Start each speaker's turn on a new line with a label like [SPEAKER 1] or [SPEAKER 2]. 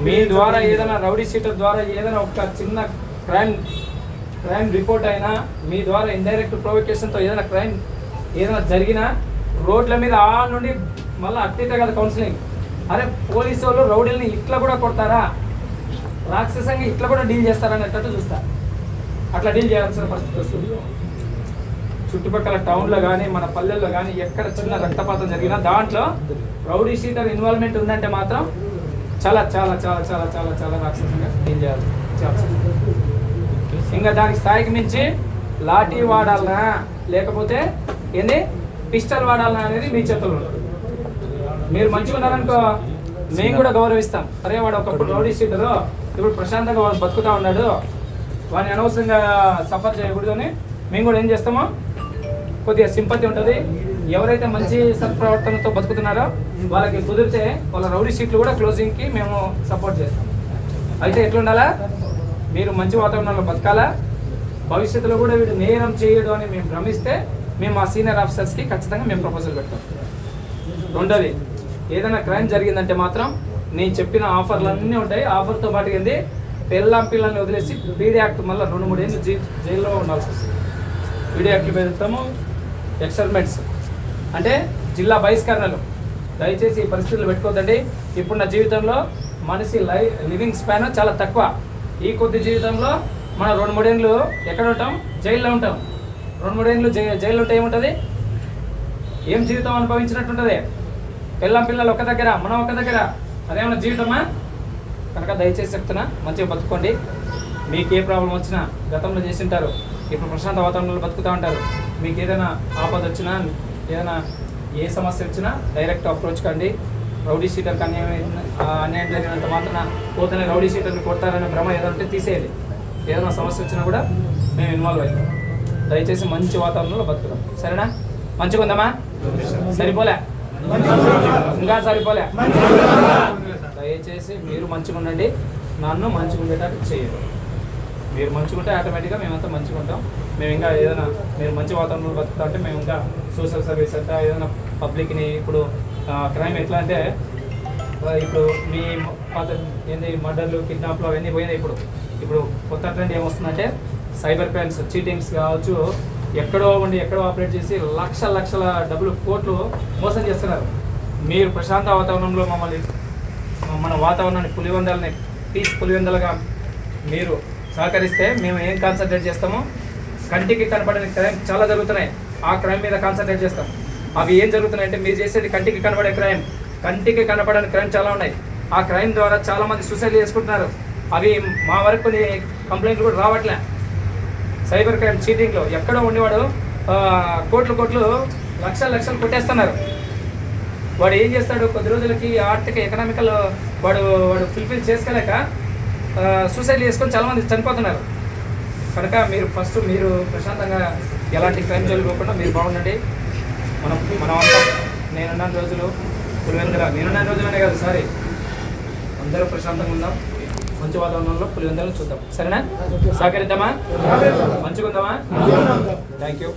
[SPEAKER 1] మీ ద్వారా ఏదైనా rowdy sheeter ద్వారా ఏదైనా ఒక చిన్న క్రైమ్ రిపోర్ట్ అయినా, మీ ద్వారా ఇండైరెక్ట్ ప్రొవోకేషన్తో ఏదైనా జరిగినా రోడ్ల మీద నుండి మళ్ళీ అట్టితే కదా కౌన్సిలింగ్. అరే పోలీసు వాళ్ళు రౌడీలని ఇట్లా కూడా కొడతారా, రాక్షసంగా ఇట్లా కూడా డీల్ చేస్తారనేటట్టు చూస్తా. అట్లా డీల్ చేయాల్సిన పరిస్థితి వస్తుంది. చుట్టుపక్కల టౌన్లో కానీ మన పల్లెల్లో కానీ ఎక్కడ చిన్న రక్తపాతం జరిగినా దాంట్లో రౌడీ షీటర్ ఇన్వాల్వ్మెంట్ ఉందంటే మాత్రం చాలా చాలా చాలా చాలా చాలా చాలా రాక్షసంగా డీల్ చేయాలి. ఇంకా దానికి స్థాయికి మించి లాఠీ వాడాలనా లేకపోతే ఏంది పిస్టల్ వాడాలనా అనేది మీ చేతుల్లో ఉంటుంది. మీరు మంచిగా ఉన్నారనుకో మేము కూడా గౌరవిస్తాం. అరే వాడు ఒకప్పుడు రౌడీ షీటరు, ఇప్పుడు ప్రశాంతంగా వాడు బతుకుతా ఉన్నాడు, వాడిని అనవసరంగా సఫర్ చేయకూడదు అని మేము కూడా ఏం చేస్తామో కొద్దిగా సింపతి ఉంటుంది. ఎవరైతే మంచి సత్ప్రవర్తనతో బతుకుతున్నారో వాళ్ళకి కుదిరితే వాళ్ళ రౌడీ షీట్లు కూడా క్లోజింగ్కి మేము సపోర్ట్ చేస్తాం. అయితే ఎట్లుండాలా, మీరు మంచి వాతావరణంలో బతకాలా, భవిష్యత్తులో కూడా వీడు నేరం చేయడు అని మేము భ్రమిస్తే మేము మా సీనియర్ ఆఫీసర్స్కి ఖచ్చితంగా మేము ప్రపోజల్ పెడతాం. రెండోది, ఏదైనా క్రైమ్ జరిగిందంటే మాత్రం నేను చెప్పిన ఆఫర్లు అన్నీ ఉంటాయి. ఆఫర్తో పాటు ఏంది పిల్లల్ని వదిలేసి పీడీ యాక్ట్ మళ్ళీ 2-3 ఏళ్ళు జైల్లో ఉండాల్సి వస్తుంది. పీడీ యాక్ట్లు పెడతాము. ఎక్స్పెరిమెంట్స్ అంటే జిల్లా బహిష్కరణలు. దయచేసి ఈ పరిస్థితులు పెట్టుకోవద్దండి. ఇప్పుడు నా జీవితంలో మనిషి లివింగ్ స్పాన్ చాలా తక్కువ. ఈ కొద్ది జీవితంలో మనం 2-3 ఏళ్ళు ఎక్కడ ఉంటాం, జైల్లో ఉంటాం. 2-3 ఏళ్ళు జైల్లో ఉంటే ఏముంటుంది, ఏం జీవితం అనుభవించినట్టుంటుంది. పిల్లలు ఒక దగ్గర, మనం ఒక దగ్గర, అదేమన్నా జీవితమా? కనుక దయచేసి చెప్తున్నా, మంచిగా బతుకోండి. మీకు ఏ ప్రాబ్లం వచ్చినా గతంలో చేసింటారు, ఇప్పుడు ప్రశాంత వాతావరణంలో బతుకుతూ ఉంటారు. మీకు ఏదైనా ఆపద వచ్చినా, ఏదైనా ఏ సమస్య వచ్చినా డైరెక్ట్ అప్రోచ్ కండి. రౌడీ షీటర్కి అన్యాయం జరిగినంత మాత్రాన పోతేనే రౌడీ షీటర్ని కొడతారనే భ్రమ ఏదైనా ఉంటే తీసేయాలి. ఏదైనా సమస్య వచ్చినా కూడా మేము ఇన్వాల్వ్ అవుతాం. దయచేసి మంచి వాతావరణంలో బతుకుదాం. సరేనా? మంచిగా ఉందామా? సరిపోలే, ఇంకా సరిపోలే. దయచేసి మీరు మంచిగా ఉండండి, నన్ను మంచిగా ఉండేటట్టు చేయరు. మీరు మంచిగా ఉంటే ఆటోమేటిక్గా మేమంతా మంచిగా ఉంటాం. మేము ఇంకా ఏదైనా మీరు మంచి వాతావరణంలో బతుకుతా అంటే మేము ఇంకా సోషల్ సర్వీస్ అంటే ఏదైనా పబ్లిక్ని ఇప్పుడు క్రైమ్ ఎట్లా అంటే ఇప్పుడు మీ ఏంది మర్డర్లు, కిడ్నాప్లు అవన్నీ పోయినాయి. ఇప్పుడు కొత్త ట్రెండ్ ఏమొస్తుందంటే సైబర్ క్రైమ్స్, చీటింగ్స్ కావచ్చు, ఎక్కడో ఆపరేట్ చేసి లక్షల డబ్బులు, కోట్లు మోసం చేస్తున్నారు. మీరు ప్రశాంత వాతావరణంలో మన వాతావరణాన్ని పులివెందలుగా మీరు సహకరిస్తే మేము ఏం కాన్సన్ట్రేట్ చేస్తామో, కంటికి కనపడని క్రైమ్ చాలా జరుగుతున్నాయి, ఆ క్రైమ్ మీద కాన్సన్ట్రేట్ చేస్తాం. అవి ఏం జరుగుతున్నాయి అంటే మీరు చేసేది కంటికి కనపడే క్రైమ్, కంటికి కనపడని క్రైమ్ చాలా ఉన్నాయి. ఆ క్రైమ్ ద్వారా చాలామంది సూసైడ్ చేసుకుంటున్నారు. అవి మా వరకు కొన్ని కంప్లైంట్లు కూడా రావట్లే. సైబర్ క్రైమ్, చీటింగ్లో ఎక్కడో ఉండేవాడు కోట్లు లక్షలు కొట్టేస్తున్నారు. వాడు ఏం చేస్తాడు, కొద్ది రోజులకి ఆర్థిక ఎకనామికల్ వాడు ఫుల్ఫిల్ చేసుకోలేక సూసైడ్ చేసుకొని చాలామంది చనిపోతున్నారు. కనుక మీరు ఫస్ట్ మీరు ప్రశాంతంగా ఎలాంటి క్రైమ్ జరగకుండా మీరు బాగుండండి. మనం అంతా నేనున్న రోజులు నేనున్న కాదు, సారీ, అందరూ ప్రశాంతంగా ఉందాం. మంచి వాతావరణంలో పులివెందులు చూద్దాం. సరేనా? సహకరిద్దామా? మంచిగా ఉందామా? Thank you.